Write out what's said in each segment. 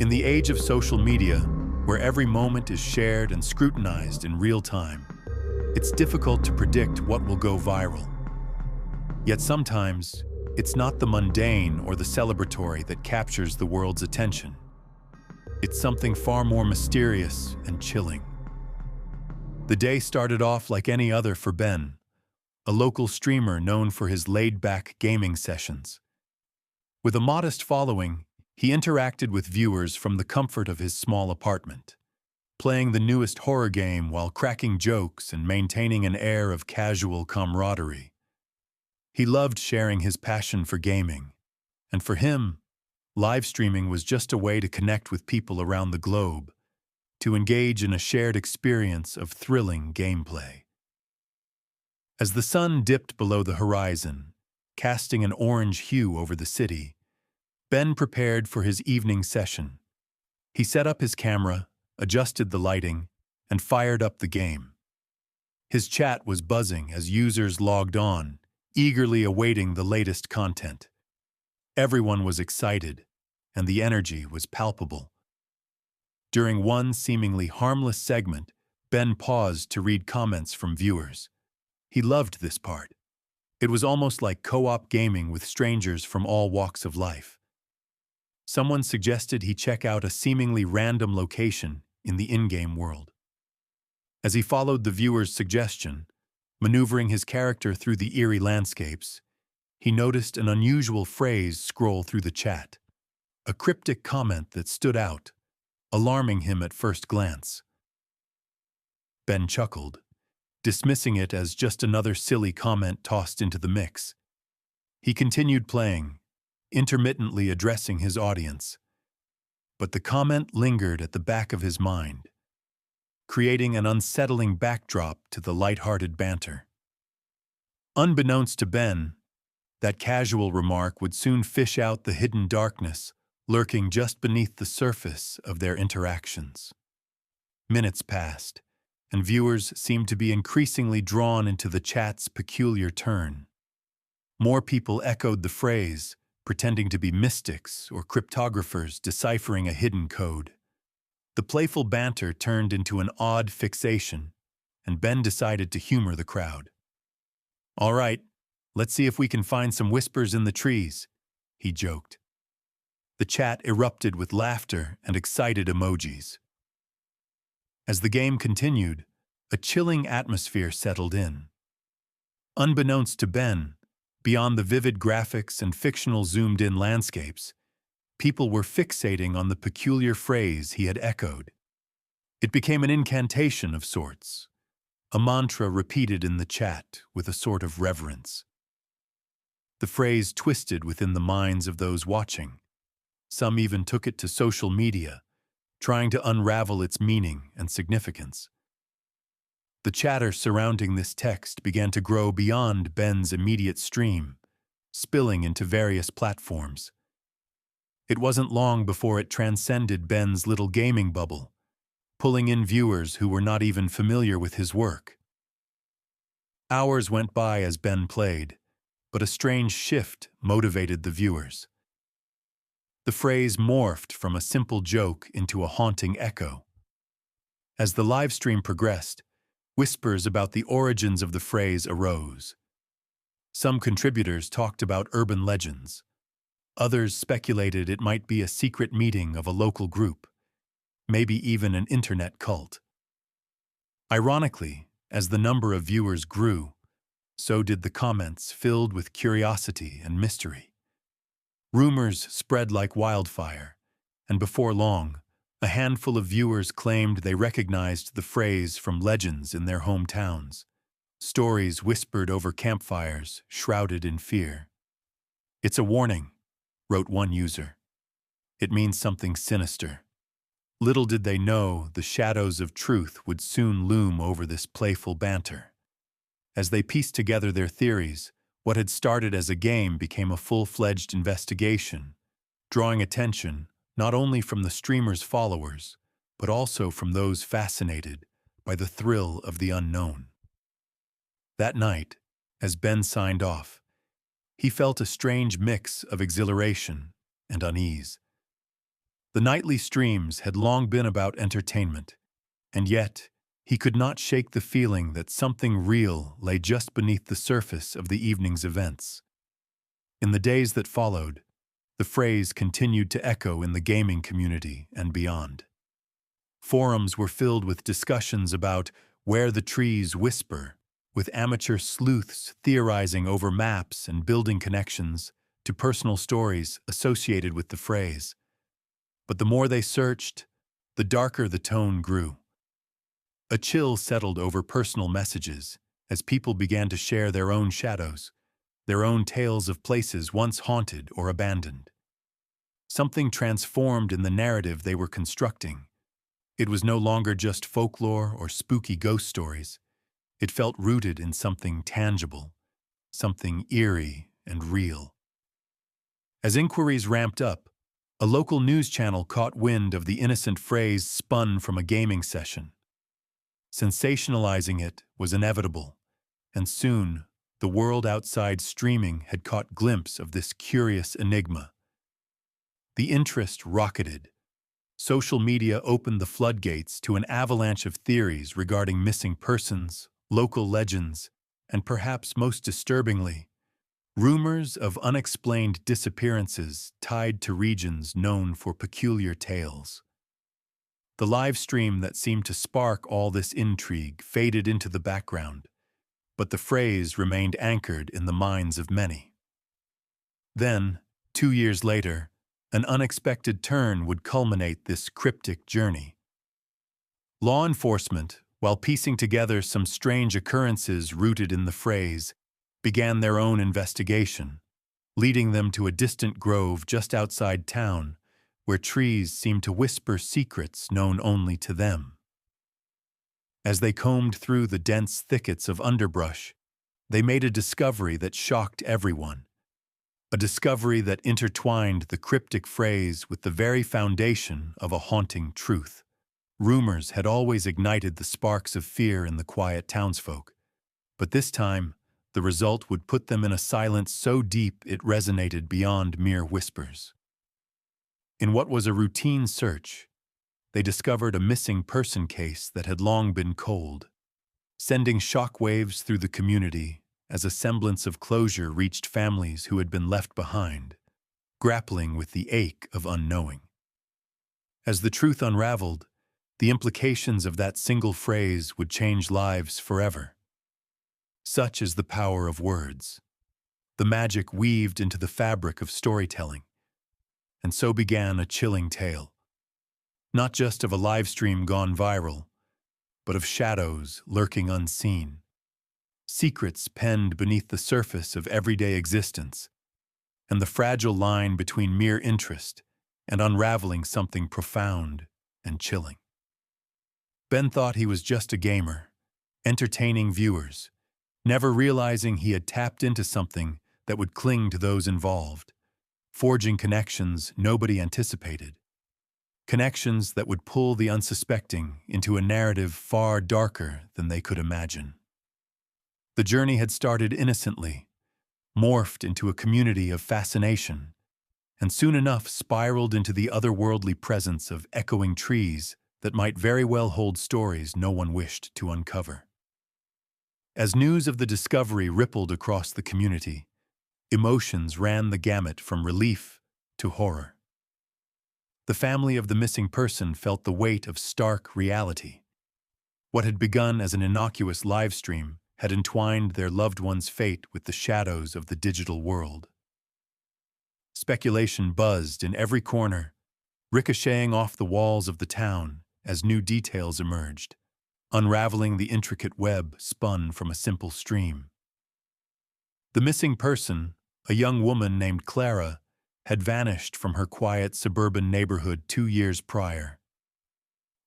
In the age of social media, where every moment is shared and scrutinized in real time, it's difficult to predict what will go viral. Yet sometimes, it's not the mundane or the celebratory that captures the world's attention. It's something far more mysterious and chilling. The day started off like any other for Ben, a local streamer known for his laid-back gaming sessions. With a modest following, he interacted with viewers from the comfort of his small apartment, playing the newest horror game while cracking jokes and maintaining an air of casual camaraderie. He loved sharing his passion for gaming, and for him, live streaming was just a way to connect with people around the globe, to engage in a shared experience of thrilling gameplay. As the sun dipped below the horizon, casting an orange hue over the city, Ben prepared for his evening session. He set up his camera, adjusted the lighting, and fired up the game. His chat was buzzing as users logged on, eagerly awaiting the latest content. Everyone was excited, and the energy was palpable. During one seemingly harmless segment, Ben paused to read comments from viewers. He loved this part. It was almost like co-op gaming with strangers from all walks of life. Someone suggested he check out a seemingly random location in the in-game world. As he followed the viewer's suggestion, maneuvering his character through the eerie landscapes, he noticed an unusual phrase scroll through the chat, a cryptic comment that stood out, alarming him at first glance. Ben chuckled, dismissing it as just another silly comment tossed into the mix. He continued playing, intermittently addressing his audience. But the comment lingered at the back of his mind, creating an unsettling backdrop to the light-hearted banter. Unbeknownst to Ben, that casual remark would soon fish out the hidden darkness lurking just beneath the surface of their interactions. Minutes passed, and viewers seemed to be increasingly drawn into the chat's peculiar turn. More people echoed the phrase, pretending to be mystics or cryptographers deciphering a hidden code. The playful banter turned into an odd fixation, and Ben decided to humor the crowd. "All right, let's see if we can find some whispers in the trees," he joked. The chat erupted with laughter and excited emojis. As the game continued, a chilling atmosphere settled in. Unbeknownst to Ben, beyond the vivid graphics and fictional zoomed-in landscapes, people were fixating on the peculiar phrase he had echoed. It became an incantation of sorts, a mantra repeated in the chat with a sort of reverence. The phrase twisted within the minds of those watching. Some even took it to social media, trying to unravel its meaning and significance. The chatter surrounding this text began to grow beyond Ben's immediate stream, spilling into various platforms. It wasn't long before it transcended Ben's little gaming bubble, pulling in viewers who were not even familiar with his work. Hours went by as Ben played, but a strange shift motivated the viewers. The phrase morphed from a simple joke into a haunting echo. As the live stream progressed, whispers about the origins of the phrase arose. Some contributors talked about urban legends. Others speculated it might be a secret meeting of a local group, maybe even an internet cult. Ironically, as the number of viewers grew, so did the comments filled with curiosity and mystery. Rumors spread like wildfire, and before long, a handful of viewers claimed they recognized the phrase from legends in their hometowns, stories whispered over campfires, shrouded in fear. "It's a warning," wrote one user. "It means something sinister." Little did they know the shadows of truth would soon loom over this playful banter. As they pieced together their theories, what had started as a game became a full-fledged investigation, drawing attention not only from the streamer's followers, but also from those fascinated by the thrill of the unknown. That night, as Ben signed off, he felt a strange mix of exhilaration and unease. The nightly streams had long been about entertainment, and yet he could not shake the feeling that something real lay just beneath the surface of the evening's events. In the days that followed, the phrase continued to echo in the gaming community and beyond. Forums were filled with discussions about where the trees whisper, with amateur sleuths theorizing over maps and building connections to personal stories associated with the phrase. But the more they searched, the darker the tone grew. A chill settled over personal messages as people began to share their own shadows, their own tales of places once haunted or abandoned. Something transformed in the narrative they were constructing. It was no longer just folklore or spooky ghost stories. It felt rooted in something tangible, something eerie and real. As inquiries ramped up, a local news channel caught wind of the innocent phrase spun from a gaming session. Sensationalizing it was inevitable, and soon the world outside streaming had caught glimpse of this curious enigma. The interest rocketed. Social media opened the floodgates to an avalanche of theories regarding missing persons, local legends, and perhaps most disturbingly, rumors of unexplained disappearances tied to regions known for peculiar tales. The live stream that seemed to spark all this intrigue faded into the background, but the phrase remained anchored in the minds of many. Then, 2 years later, an unexpected turn would culminate this cryptic journey. Law enforcement, while piecing together some strange occurrences rooted in the phrase, began their own investigation, leading them to a distant grove just outside town, where trees seemed to whisper secrets known only to them. As they combed through the dense thickets of underbrush, they made a discovery that shocked everyone. A discovery that intertwined the cryptic phrase with the very foundation of a haunting truth. Rumors had always ignited the sparks of fear in the quiet townsfolk, but this time, the result would put them in a silence so deep it resonated beyond mere whispers. In what was a routine search, they discovered a missing person case that had long been cold, sending shockwaves through the community as a semblance of closure reached families who had been left behind, grappling with the ache of unknowing. As the truth unraveled, the implications of that single phrase would change lives forever. Such is the power of words, the magic weaved into the fabric of storytelling. And so began a chilling tale, not just of a live stream gone viral, but of shadows lurking unseen, secrets penned beneath the surface of everyday existence, and the fragile line between mere interest and unraveling something profound and chilling. Ben thought he was just a gamer, entertaining viewers, never realizing he had tapped into something that would cling to those involved, forging connections nobody anticipated, connections that would pull the unsuspecting into a narrative far darker than they could imagine. The journey had started innocently, morphed into a community of fascination, and soon enough spiraled into the otherworldly presence of echoing trees that might very well hold stories no one wished to uncover. As news of the discovery rippled across the community, emotions ran the gamut from relief to horror. The family of the missing person felt the weight of stark reality. What had begun as an innocuous live stream had entwined their loved one's fate with the shadows of the digital world. Speculation buzzed in every corner, ricocheting off the walls of the town as new details emerged, unraveling the intricate web spun from a simple stream. The missing person, a young woman named Clara, had vanished from her quiet suburban neighborhood 2 years prior.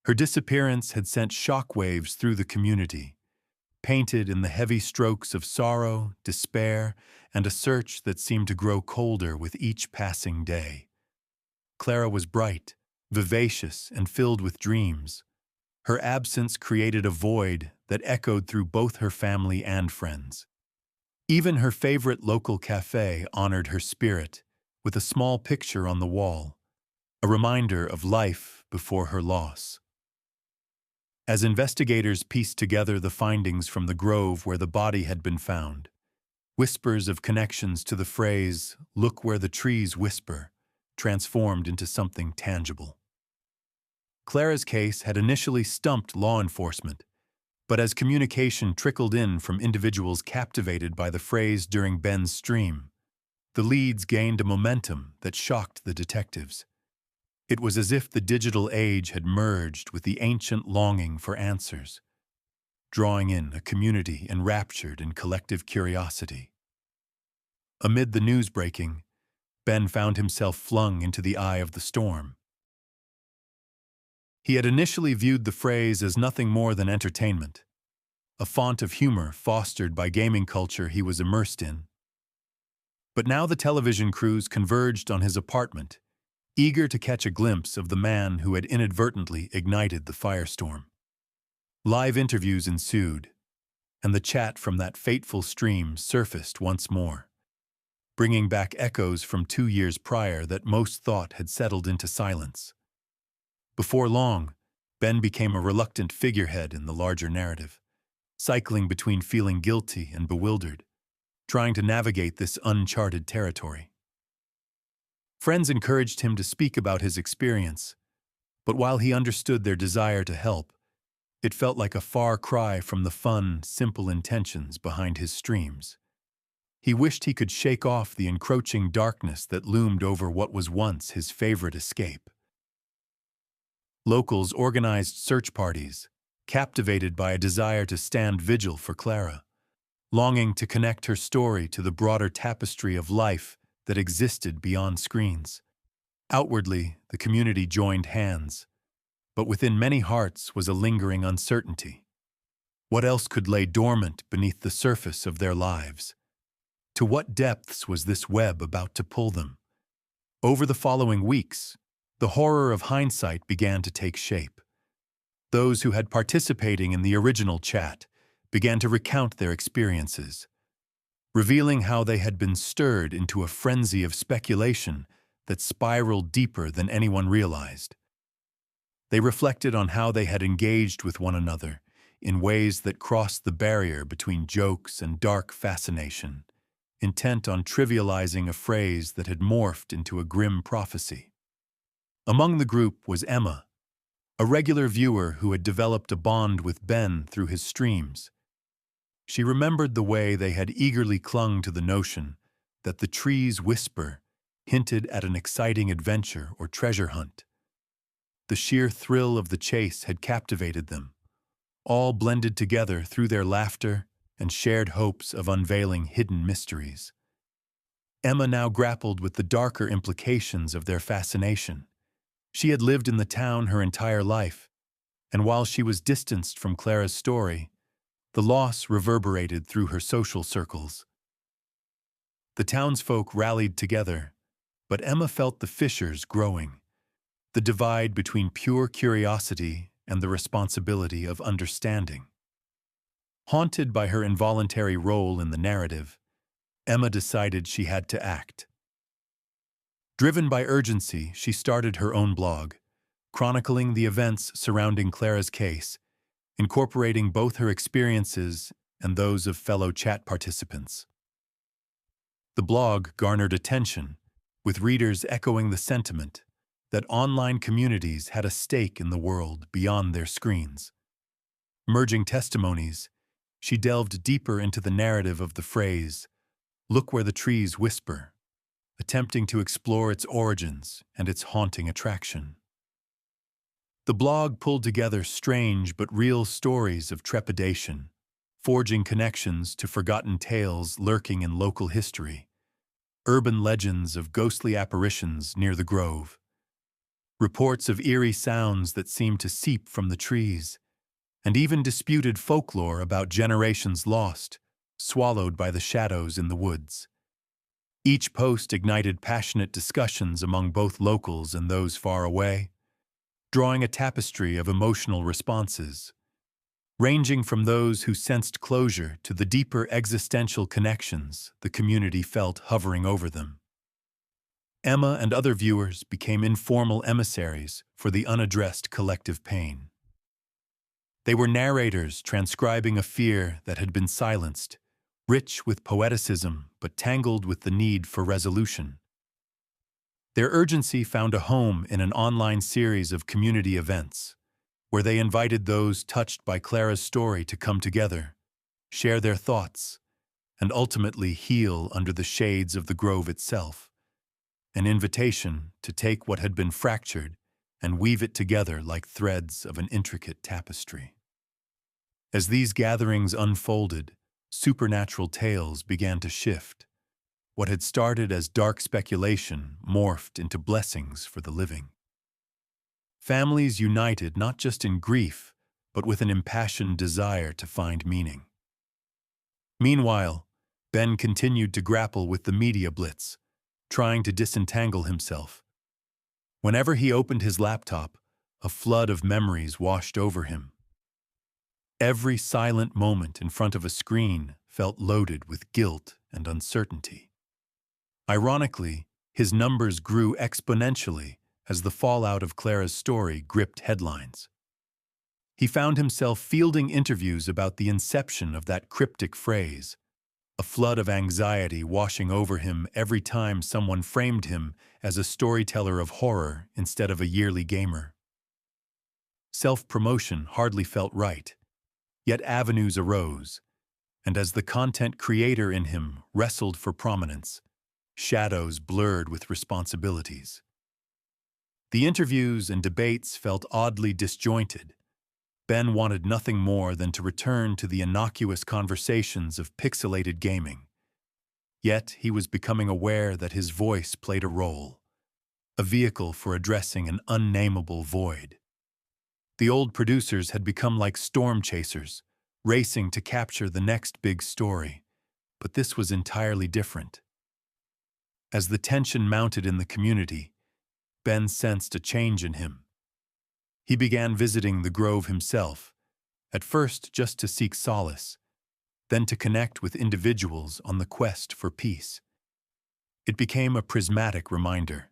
Her disappearance had sent shockwaves through the community, painted in the heavy strokes of sorrow, despair, and a search that seemed to grow colder with each passing day. Clara was bright, vivacious, and filled with dreams. Her absence created a void that echoed through both her family and friends. Even her favorite local cafe honored her spirit, with a small picture on the wall, a reminder of life before her loss. As investigators pieced together the findings from the grove where the body had been found, whispers of connections to the phrase, "Look where the trees whisper," transformed into something tangible. Clara's case had initially stumped law enforcement, but as communication trickled in from individuals captivated by the phrase during Ben's stream, the leads gained a momentum that shocked the detectives. It was as if the digital age had merged with the ancient longing for answers, drawing in a community enraptured in collective curiosity. Amid the news breaking, Ben found himself flung into the eye of the storm. He had initially viewed the phrase as nothing more than entertainment, a font of humor fostered by gaming culture he was immersed in. But now the television crews converged on his apartment, eager to catch a glimpse of the man who had inadvertently ignited the firestorm. Live interviews ensued, and the chat from that fateful stream surfaced once more, bringing back echoes from 2 years prior that most thought had settled into silence. Before long, Ben became a reluctant figurehead in the larger narrative, cycling between feeling guilty and bewildered, trying to navigate this uncharted territory. Friends encouraged him to speak about his experience, but while he understood their desire to help, it felt like a far cry from the fun, simple intentions behind his streams. He wished he could shake off the encroaching darkness that loomed over what was once his favorite escape. Locals organized search parties, captivated by a desire to stand vigil for Clara, longing to connect her story to the broader tapestry of life that existed beyond screens. Outwardly, the community joined hands, but within many hearts was a lingering uncertainty. What else could lay dormant beneath the surface of their lives? To what depths was this web about to pull them? Over the following weeks, the horror of hindsight began to take shape. Those who had participated in the original chat began to recount their experiences, revealing how they had been stirred into a frenzy of speculation that spiraled deeper than anyone realized. They reflected on how they had engaged with one another in ways that crossed the barrier between jokes and dark fascination, intent on trivializing a phrase that had morphed into a grim prophecy. Among the group was Emma, a regular viewer who had developed a bond with Ben through his streams. She remembered the way they had eagerly clung to the notion that the trees whisper hinted at an exciting adventure or treasure hunt. The sheer thrill of the chase had captivated them, all blended together through their laughter and shared hopes of unveiling hidden mysteries. Emma now grappled with the darker implications of their fascination. She had lived in the town her entire life, and while she was distanced from Clara's story, the loss reverberated through her social circles. The townsfolk rallied together, but Emma felt the fissures growing, the divide between pure curiosity and the responsibility of understanding. Haunted by her involuntary role in the narrative, Emma decided she had to act. Driven by urgency, she started her own blog, chronicling the events surrounding Clara's case, incorporating both her experiences and those of fellow chat participants. The blog garnered attention, with readers echoing the sentiment that online communities had a stake in the world beyond their screens. Merging testimonies, she delved deeper into the narrative of the phrase, "Look where the trees whisper," attempting to explore its origins and its haunting attraction. The blog pulled together strange but real stories of trepidation, forging connections to forgotten tales lurking in local history, urban legends of ghostly apparitions near the grove, reports of eerie sounds that seemed to seep from the trees, and even disputed folklore about generations lost, swallowed by the shadows in the woods. Each post ignited passionate discussions among both locals and those far away, drawing a tapestry of emotional responses, ranging from those who sensed closure to the deeper existential connections the community felt hovering over them. Emma and other viewers became informal emissaries for the unaddressed collective pain. They were narrators transcribing a fear that had been silenced, rich with poeticism but tangled with the need for resolution. Their urgency found a home in an online series of community events, where they invited those touched by Clara's story to come together, share their thoughts, and ultimately heal under the shades of the grove itself. An invitation to take what had been fractured and weave it together like threads of an intricate tapestry. As these gatherings unfolded, supernatural tales began to shift. What had started as dark speculation morphed into blessings for the living. Families united not just in grief, but with an impassioned desire to find meaning. Meanwhile, Ben continued to grapple with the media blitz, trying to disentangle himself. Whenever he opened his laptop, a flood of memories washed over him. Every silent moment in front of a screen felt loaded with guilt and uncertainty. Ironically, his numbers grew exponentially as the fallout of Clara's story gripped headlines. He found himself fielding interviews about the inception of that cryptic phrase, a flood of anxiety washing over him every time someone framed him as a storyteller of horror instead of a yearly gamer. Self-promotion hardly felt right, yet avenues arose, and as the content creator in him wrestled for prominence, shadows blurred with responsibilities. The interviews and debates felt oddly disjointed. Ben wanted nothing more than to return to the innocuous conversations of pixelated gaming. Yet he was becoming aware that his voice played a role, a vehicle for addressing an unnameable void. The old producers had become like storm chasers, racing to capture the next big story, but this was entirely different. As the tension mounted in the community, Ben sensed a change in him. He began visiting the grove himself, at first just to seek solace, then to connect with individuals on the quest for peace. It became a prismatic reminder.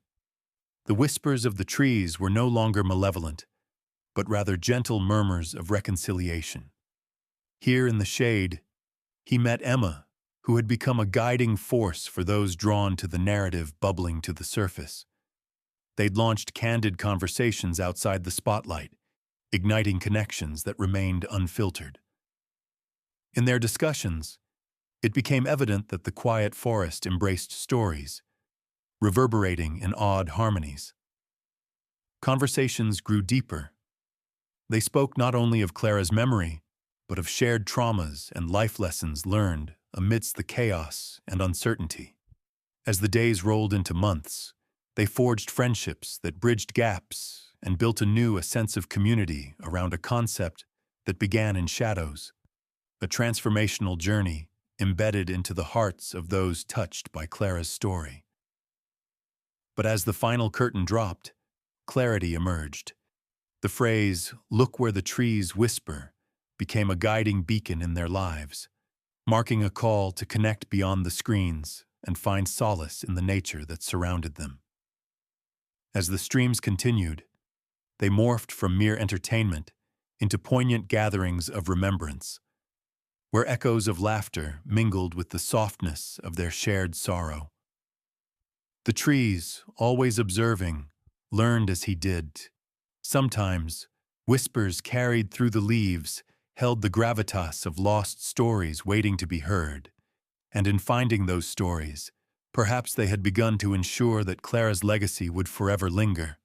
The whispers of the trees were no longer malevolent, but rather gentle murmurs of reconciliation. Here in the shade, he met Emma, who had become a guiding force for those drawn to the narrative bubbling to the surface. They'd launched candid conversations outside the spotlight, igniting connections that remained unfiltered. In their discussions, it became evident that the quiet forest embraced stories, reverberating in odd harmonies. Conversations grew deeper. They spoke not only of Clara's memory, but of shared traumas and life lessons learned amidst the chaos and uncertainty. As the days rolled into months, they forged friendships that bridged gaps and built anew a sense of community around a concept that began in shadows, a transformational journey embedded into the hearts of those touched by Clara's story. But as the final curtain dropped, clarity emerged. The phrase, "Look where the trees whisper," became a guiding beacon in their lives, marking a call to connect beyond the screens and find solace in the nature that surrounded them. As the streams continued, they morphed from mere entertainment into poignant gatherings of remembrance, where echoes of laughter mingled with the softness of their shared sorrow. The trees, always observing, learned as he did. Sometimes, whispers carried through the leaves held the gravitas of lost stories waiting to be heard, and in finding those stories, perhaps they had begun to ensure that Clara's legacy would forever linger,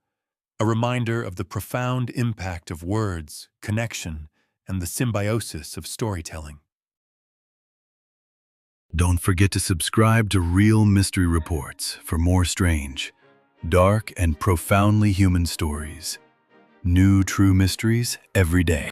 a reminder of the profound impact of words, connection, and the symbiosis of storytelling. Don't forget to subscribe to Real Mystery Reports for more strange, dark, and profoundly human stories. New true mysteries every day.